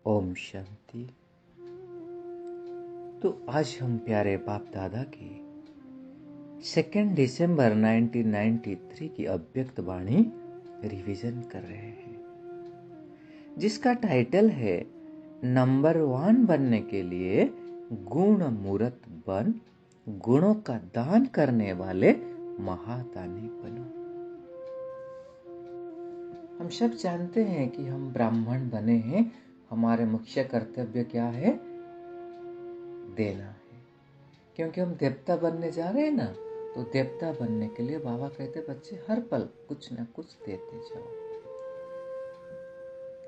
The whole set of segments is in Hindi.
ओम शांति। तो आज हम प्यारे बाप दादा की 2 दिसंबर 1993 की अव्यक्त वाणी रिवीजन कर रहे हैं, जिसका टाइटल है नंबर 1 बनने के लिए गुण मूर्त बन, गुणों का दान करने वाले महादानी बनो। हम सब जानते हैं कि हम ब्राह्मण बने हैं। हमारे मुख्य कर्तव्य क्या है? देना है। क्योंकि हम देवता बनने जा रहे हैं ना, तो देवता बनने के लिए बाबा कहते बच्चे हर पल कुछ न कुछ देते जाओ।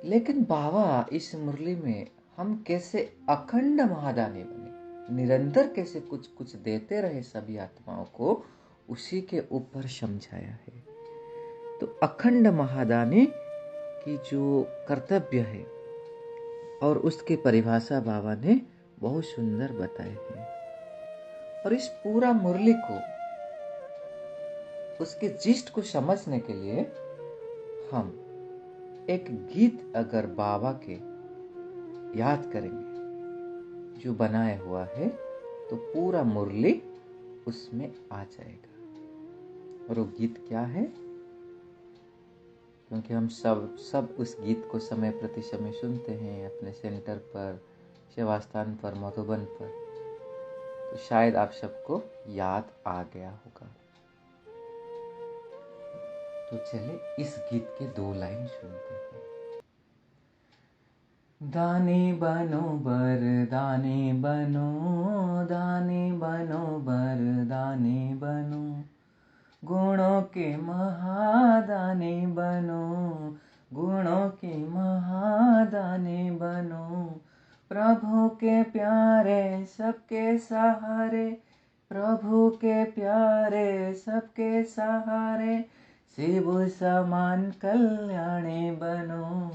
लेकिन बाबा इस मुरली में हम कैसे अखंड महादानी बने, निरंतर कैसे कुछ कुछ देते रहे सभी आत्माओं को, उसी के ऊपर समझाया है। तो अखंड महादानी की जो कर्तव्य है और उसकी परिभाषा बाबा ने बहुत सुंदर बताए हैं। और इस पूरा मुरली को, उसके जिस्ट को समझने के लिए हम एक गीत अगर बाबा के याद करेंगे जो बनाया हुआ है, तो पूरा मुरली उसमें आ जाएगा। और वो गीत क्या है? क्योंकि हम सब उस गीत को समय प्रति समय सुनते हैं अपने सेंटर पर, सेवा स्थान पर, मधुबन पर, तो शायद आप सबको याद आ गया होगा। तो चले इस गीत के 2 लाइन सुनते हैं। दानी बनो बरदानी बनो, दानी बनो बरदानी बनो, गुणों के महादानी बनो, गुणों के महादानी बनो, प्रभु के प्यारे सबके सहारे, प्रभु के प्यारे सबके सहारे, शिव समान कल्याणी बनो,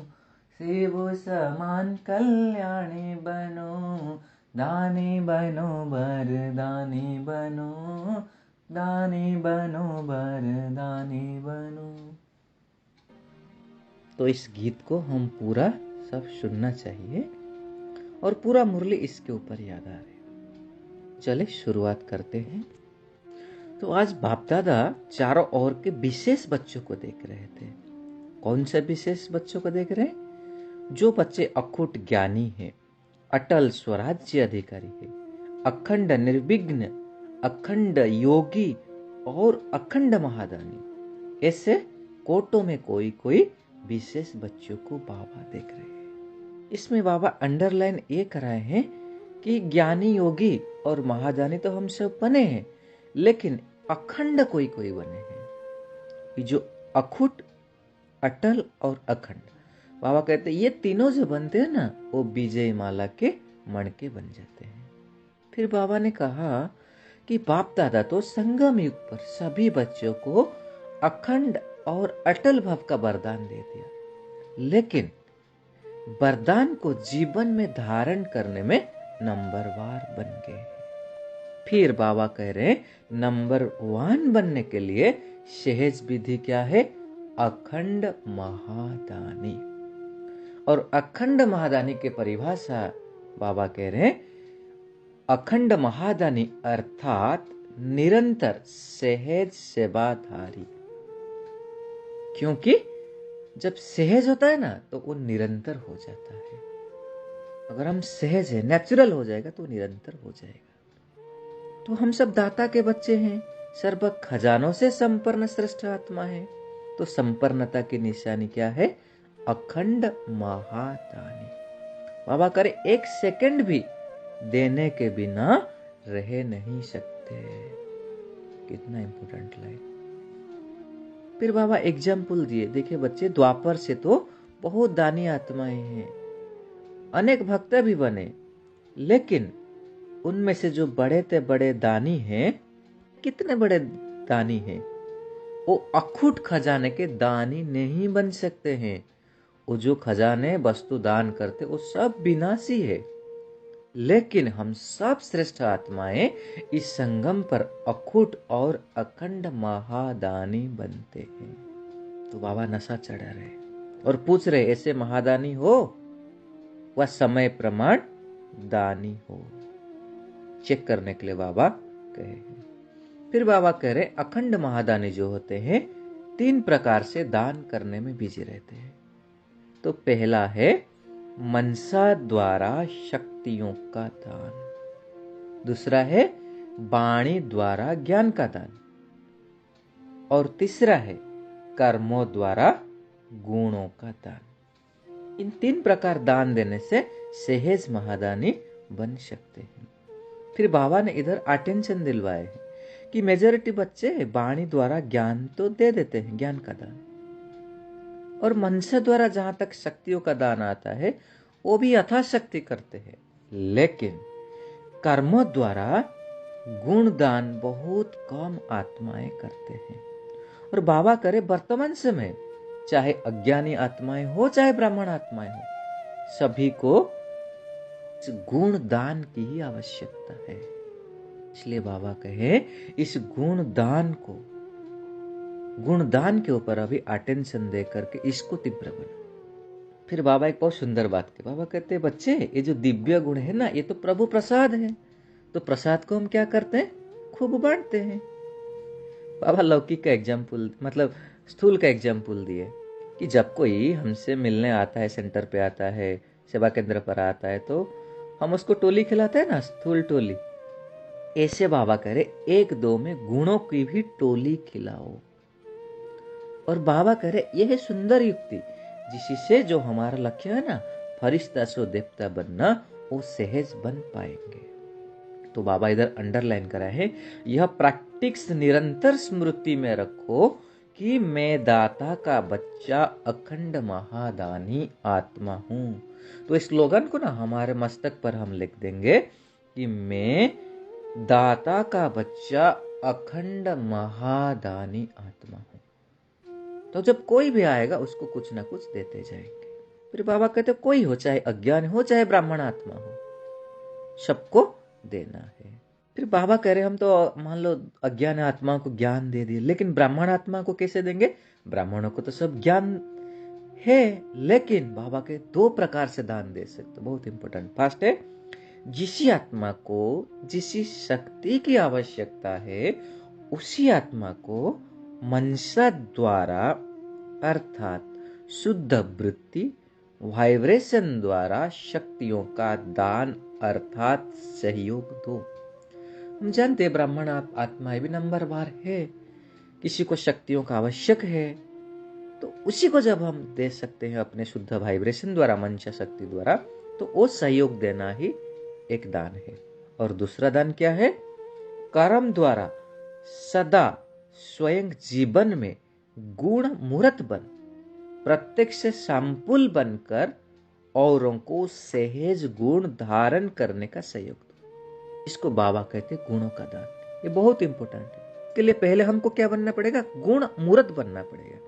शिव समान कल्याणी बनो, दानी बनो बरदानी बनो, दानी बनो बरदानी बनो। तो इस गीत को हम पूरा सब सुनना चाहिए और पूरा मुरली इसके ऊपर याद आ रहे। चले शुरुआत करते हैं। तो आज बाप दादा चारों ओर के विशेष बच्चों को देख रहे थे। कौन से विशेष बच्चों को देख रहे हैं? जो बच्चे अखुट ज्ञानी हैं, अटल स्वराज्य अधिकारी है, अखंड निर्विघ्न, अखंड योगी और अखंड महादानी, ऐसे कोटों में कोई कोई विशेष बच्चों को बाबा देख रहे हैं। इसमें बाबा अंडरलाइन ये कराए हैं कि ज्ञानी, योगी और महादानी तो हम सब बने हैं, लेकिन अखंड कोई कोई बने हैं। जो अखुट, अटल और अखंड, बाबा कहते ये तीनों जो बनते हैं ना, वो विजय माला के मणके बन जाते हैं। फिर बाबा ने कहा कि बाप दादा तो संगम युग पर सभी बच्चों को अखंड और अटल भाव का वरदान दे दिया, लेकिन वरदान को जीवन में धारण करने में नंबरवार बन गए। फिर बाबा कह रहे नंबर 1 बनने के लिए सहज विधि क्या है? अखंड महादानी। और अखंड महादानी के परिभाषा बाबा कह रहे हैं, अखंड महादानी अर्थात निरंतर सहज सेवाधारी। क्योंकि जब सहज होता है ना, तो वो निरंतर हो जाता है। अगर हम सहज है, नेचुरल हो जाएगा, तो निरंतर हो जाएगा। तो हम सब दाता के बच्चे हैं, सर्व खजानों से संपन्न श्रेष्ठ आत्मा है। तो संपन्नता की निशानी क्या है? अखंड महादानी। बाबा करे 1 सेकंड भी देने के बिना रह नहीं सकते। कितना इंपॉर्टेंट लाइन। फिर बाबा एग्जाम्पल दिए, देखिए बच्चे, द्वापर से तो बहुत दानी आत्माएं हैं, अनेक भक्त भी बने, लेकिन उनमें से जो बड़े ते बड़े दानी हैं, कितने बड़े दानी हैं, वो अखुट खजाने के दानी नहीं बन सकते हैं। वो जो खजाने वस्तु दान करते, वो सब विनाशी है। लेकिन हम सब श्रेष्ठ आत्माएं इस संगम पर अखुट और अखंड महादानी बनते हैं। तो बाबा नशा चढ़ा रहे और पूछ रहे, ऐसे महादानी हो? वह समय प्रमाण दानी हो। चेक करने के लिए बाबा कहे। फिर बाबा कह रहे अखंड महादानी जो होते हैं 3 प्रकार से दान करने में बिजी रहते हैं। तो पहला है मनसा द्वारा शक्तियों का दान, दूसरा है वाणी द्वारा ज्ञान का दान, और तीसरा है कर्मों द्वारा गुणों का दान। इन 3 प्रकार दान देने से सहज महादानी बन सकते हैं। फिर बाबा ने इधर अटेंशन दिलवाए हैं कि मेजॉरिटी बच्चे वाणी द्वारा ज्ञान तो दे देते हैं, ज्ञान का दान, और मनसा द्वारा जहां तक शक्तियों का दान आता है वो भी यथाशक्ति करते हैं, लेकिन कर्मों द्वारा गुण दान बहुत कम आत्माएं करते हैं। और बाबा करे वर्तमान समय चाहे अज्ञानी आत्माएं हो चाहे ब्राह्मण आत्माएं हो, सभी को गुण दान की ही आवश्यकता है। इसलिए बाबा कहे इस गुण दान के ऊपर अभी अटेंशन दे करके इसको तीव्र बना। फिर बाबा एक बहुत सुंदर बात के बाबा कहते हैं बच्चे ये जो दिव्य गुण है ना ये तो प्रभु प्रसाद है, तो प्रसाद को हम क्या करते हैं, खूब बांटते हैं। बाबा लौकिक का एग्जाम्पल मतलब स्थूल का एग्जाम्पल दिए कि जब कोई हमसे मिलने आता है, सेंटर पे आता है, सेवा केंद्र पर आता है, तो हम उसको टोली खिलाते हैं ना, स्थूल टोली। ऐसे बाबा कह रहे 1-2 में गुणों की भी टोली खिलाओ। और बाबा कह रहे यह है सुंदर युक्ति जिससे जो हमारा लक्ष्य है ना फरिश्ता सो देवता बनना, वो सहज बन पाएंगे। तो बाबा इधर अंडरलाइन करा है, यह प्रैक्टिस निरंतर स्मृति में रखो कि मैं दाता का बच्चा अखंड महादानी आत्मा हूं। तो इस स्लोगन को ना हमारे मस्तक पर हम लिख देंगे कि मैं दाता का बच्चा अखंड महादानी आत्मा हूं। तो जब कोई भी आएगा उसको कुछ ना कुछ देते जाएंगे। फिर बाबा कहते कोई हो, चाहे अज्ञान हो चाहे ब्राह्मण आत्मा हो, सबको देना है। फिर बाबा कह रहे हम तो मान लो अज्ञान आत्मा को ज्ञान दे दिए, लेकिन ब्राह्मण आत्मा को कैसे देंगे? ब्राह्मणों को तो सब ज्ञान है, लेकिन बाबा के 2 प्रकार से दान दे सकते, बहुत इंपॉर्टेंट। फर्स्ट है जिसी आत्मा को जिसी शक्ति की आवश्यकता है उसी आत्मा को मनसा द्वारा अर्थात शुद्ध वृत्ति वाइब्रेशन द्वारा शक्तियों का दान अर्थात सहयोग दो। हम जानते हैं ब्राह्मण आत्माएं भी नंबरवार है, किसी को शक्तियों का आवश्यक है, तो उसी को जब हम दे सकते हैं अपने शुद्ध वाइब्रेशन द्वारा, मंशा शक्ति द्वारा, तो वो सहयोग देना ही एक दान है। और दूसरा दान क्या है? कर्म द्वारा सदा स्वयं जीवन में गुण मूर्त बन प्रत्यक्ष सैंपल बनकर औरों को सहज गुण धारण करने का सहयोग दो। इसको बाबा कहते हैं गुणों का दान। ये बहुत इंपॉर्टेंट है। इसके लिए पहले हमको क्या बनना पड़ेगा? गुण मूर्त बनना पड़ेगा,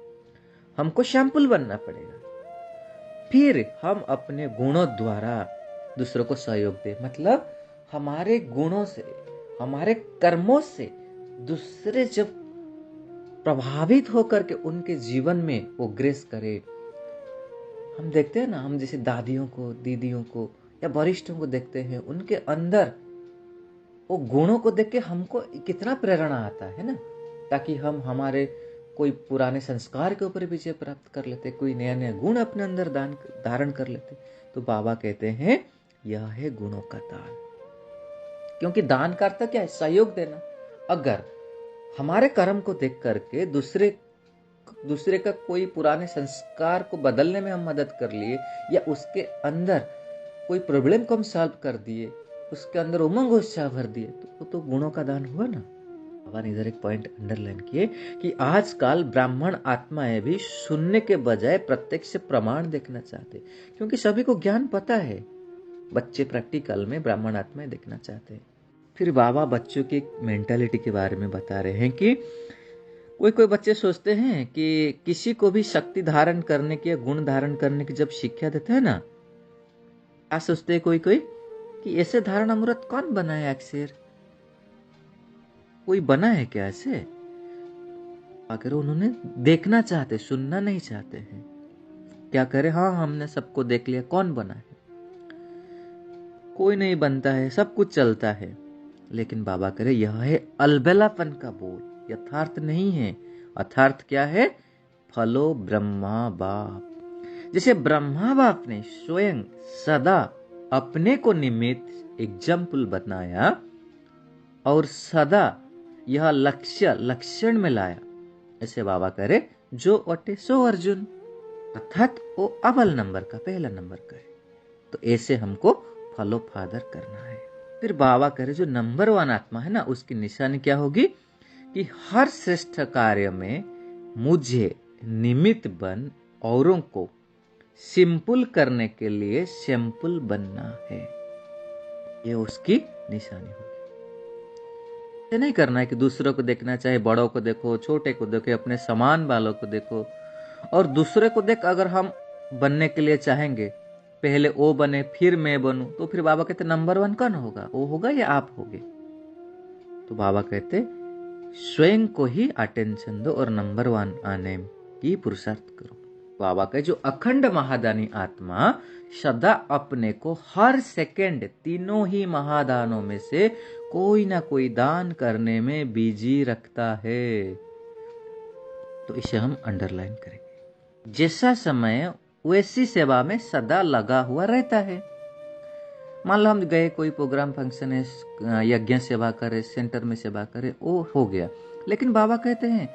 हमको सैंपल बनना पड़ेगा। फिर हम अपने गुणों द्वारा दूसरों को सहयोग दे, मतलब हमारे गुणों से हमारे कर्मों से दूसरे जब प्रभावित होकर के उनके जीवन में वो ग्रेस करे। हम देखते हैं ना, हम जैसे दादियों को, दीदियों को या वरिष्ठों को देखते हैं, उनके अंदर वो गुणों को देख के हमको कितना प्रेरणा आता है ना, ताकि हम हमारे कोई पुराने संस्कार के ऊपर विजय प्राप्त कर लेते, कोई नया नया गुण अपने अंदर धारण कर लेते। तो बाबा कहते हैं यह है गुणों का दान। क्योंकि दान का अर्थ क्या है? सहयोग देना। अगर हमारे कर्म को देख करके दूसरे का कोई पुराने संस्कार को बदलने में हम मदद कर लिए, या उसके अंदर कोई प्रॉब्लम को हम सॉल्व कर दिए, उसके अंदर उमंग उत्साह भर दिए, तो वो तो गुणों का दान हुआ ना। बाबा ने इधर एक पॉइंट अंडरलाइन किए कि आजकल ब्राह्मण आत्माएं भी सुनने के बजाय प्रत्यक्ष प्रमाण देखना चाहते, क्योंकि सभी को ज्ञान पता है। बच्चे प्रैक्टिकल में ब्राह्मण आत्माएं देखना चाहते हैं। फिर बाबा बच्चों की मेंटालिटी के बारे में बता रहे हैं कि कोई बच्चे सोचते हैं कि किसी को भी शक्ति धारण करने की या गुण धारण करने की जब शिक्षा देते हैं ना, क्या सोचते हैं कोई कि ऐसे धारणा मूर्त कौन बनाया? अक्सर कोई बना है क्या ऐसे? अगर उन्होंने देखना चाहते, सुनना नहीं चाहते हैं, क्या करे? हाँ, हमने सबको देख लिया, कौन बना है? कोई नहीं बनता है, सब कुछ चलता है। लेकिन बाबा कह रहे यह है अलबेलापन का बोल, यथार्थ नहीं है। अर्थार्थ क्या है? फलो ब्रह्मा बाप। जैसे ब्रह्मा बाप ने स्वयं सदा अपने को निमित्त एग्जाम्पल बनाया और सदा यह लक्ष्य लक्षण में लाया, ऐसे बाबा करे जो अटे सो अर्जुन, अर्थात वो अव्वल नंबर का, पहला नंबर का है। तो ऐसे हमको फॉलो फादर करना है। फिर बाबा करे जो नंबर 1 आत्मा है ना, उसकी निशानी क्या होगी कि हर श्रेष्ठ कार्य में मुझे निमित्त बन औरों को सिंपल करने के लिए सैंपल बनना है। ये उसकी निशानी होगी। ये नहीं करना है कि दूसरों को देखना, चाहे बड़ों को देखो, छोटे को देखो, अपने समान वालों को देखो और दूसरे को देख अगर हम बनने के लिए चाहेंगे, पहले वो बने फिर मैं बनूं, तो फिर बाबा कहते नंबर 1 कौन होगा? वो होगा या आप होगे? तो बाबा कहते स्वयं को ही अटेंशन दो और नंबर 1 आने की पुरुषार्थ करो। बाबा कहे जो अखंड महादानी आत्मा सदा अपने को हर सेकंड तीनों ही महादानों में से कोई ना कोई दान करने में बिजी रखता है। तो इसे हम अंडरलाइन करेंगे। जैसा समय वैसी सेवा में सदा लगा हुआ रहता है। मान लो हम गए कोई प्रोग्राम फंक्शन है, यज्ञ सेवा करे, सेंटर में सेवा करे, वो हो गया। लेकिन बाबा कहते हैं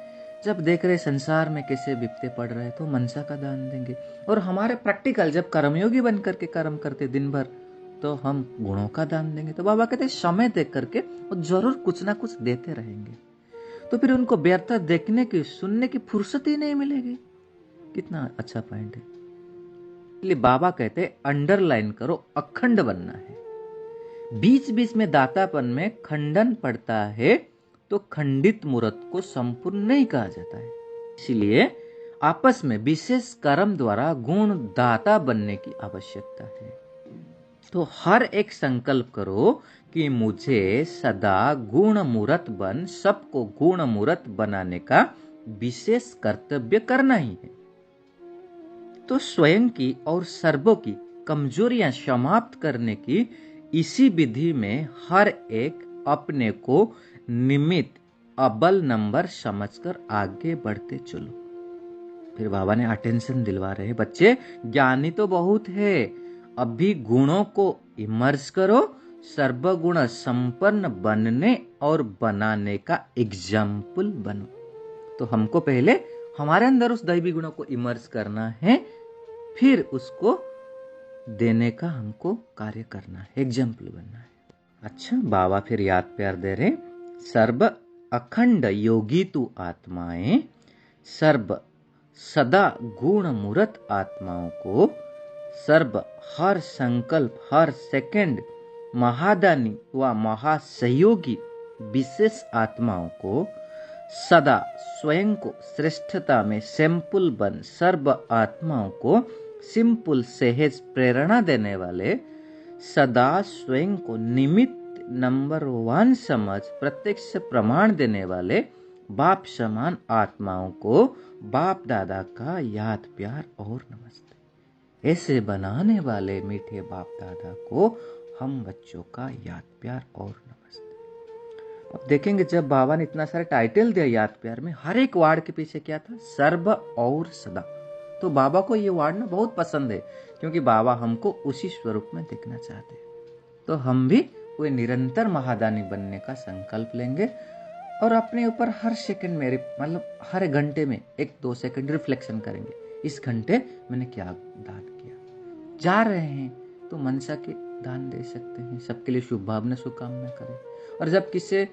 जब देख रहे संसार में कैसे विपत्ति पड़ रहे तो मनसा का दान देंगे। और हमारे प्रैक्टिकल जब कर्मयोगी बन करके कर्म करते दिन भर तो हम गुणों का दान देंगे। तो बाबा कहते हैं समय देख करके वो जरूर कुछ ना कुछ देते रहेंगे। तो फिर उनको व्यर्थ देखने की सुनने की फुर्सत ही नहीं मिलेगी। कितना अच्छा पॉइंट है। इसलिए बाबा कहते अंडरलाइन करो, अखंड बनना है। बीच बीच में दातापन में खंडन पड़ता है तो खंडित मूर्त को संपूर्ण नहीं कहा जाता है। इसलिए आपस में विशेष कर्म द्वारा गुण दाता बनने की आवश्यकता है। तो हर एक संकल्प करो कि मुझे सदा गुण मूर्त बन सबको गुण मूर्त बनाने का विशेष कर्तव्य करना ही है। तो स्वयं की और सर्वों की कमजोरियां समाप्त करने की इसी विधि में हर एक अपने को निमित्त अव्वल नंबर समझकर आगे बढ़ते चलो। फिर बाबा ने अटेंशन दिलवा रहे, बच्चे ज्ञानी तो बहुत है, अभी गुणों को इमर्ज करो, सर्वगुण संपन्न बनने और बनाने का एग्जाम्पल बनो। तो हमको पहले हमारे अंदर उस दैवी गुणों को इमर्ज करना है, फिर उसको देने का हमको कार्य करना है, एग्जाम्पल बनना है। अच्छा, बाबा फिर याद प्यार दे रहे, सर्व अखंड योगी तु आत्माएं सर्व सदा गुण मूर्त आत्माओं को सर्व हर संकल्प हर सेकंड महादानी व महासहयोगी विशेष आत्माओं को सदा स्वयं को श्रेष्ठता में सैंपल बन सर्व आत्माओं को सिंपल सहज प्रेरणा देने वाले सदा स्वयं को निमित्त नंबर 1 समझ प्रत्यक्ष प्रमाण देने वाले बाप समान आत्माओं को बाप दादा का याद प्यार और नमस्ते। ऐसे बनाने वाले मीठे बाप दादा को हम बच्चों का याद प्यार और नमस्ते। अब देखेंगे जब बाबा ने इतना सारे टाइटल दिया याद प्यार में, हर एक वार्ड के पीछे क्या था? सर्व और सदा। तो बाबा को ये वार्ड ना बहुत पसंद है, क्योंकि बाबा हमको उसी स्वरूप में देखना चाहते हैं। तो हम भी कोई निरंतर महादानी बनने का संकल्प लेंगे और अपने ऊपर हर सेकंड में मतलब हर घंटे में 1-2 सेकंड रिफ्लेक्शन करेंगे, इस घंटे मैंने क्या दान किया। जा रहे हैं तो मनसा के दान दे सकते हैं, सबके लिए शुभ भावना शुभकामना करें। और जब किसी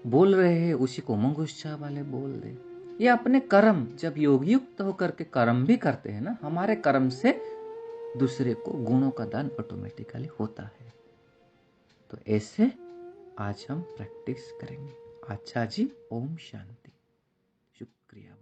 बोल रहे हैं उसी को उमंग उत्साह वाले बोल दे। ये अपने कर्म जब योगयुक्त होकर के कर्म भी करते हैं ना, हमारे कर्म से दूसरे को गुणों का दान ऑटोमेटिकली होता है। तो ऐसे आज हम प्रैक्टिस करेंगे। अच्छा जी, ओम शांति। शुक्रिया।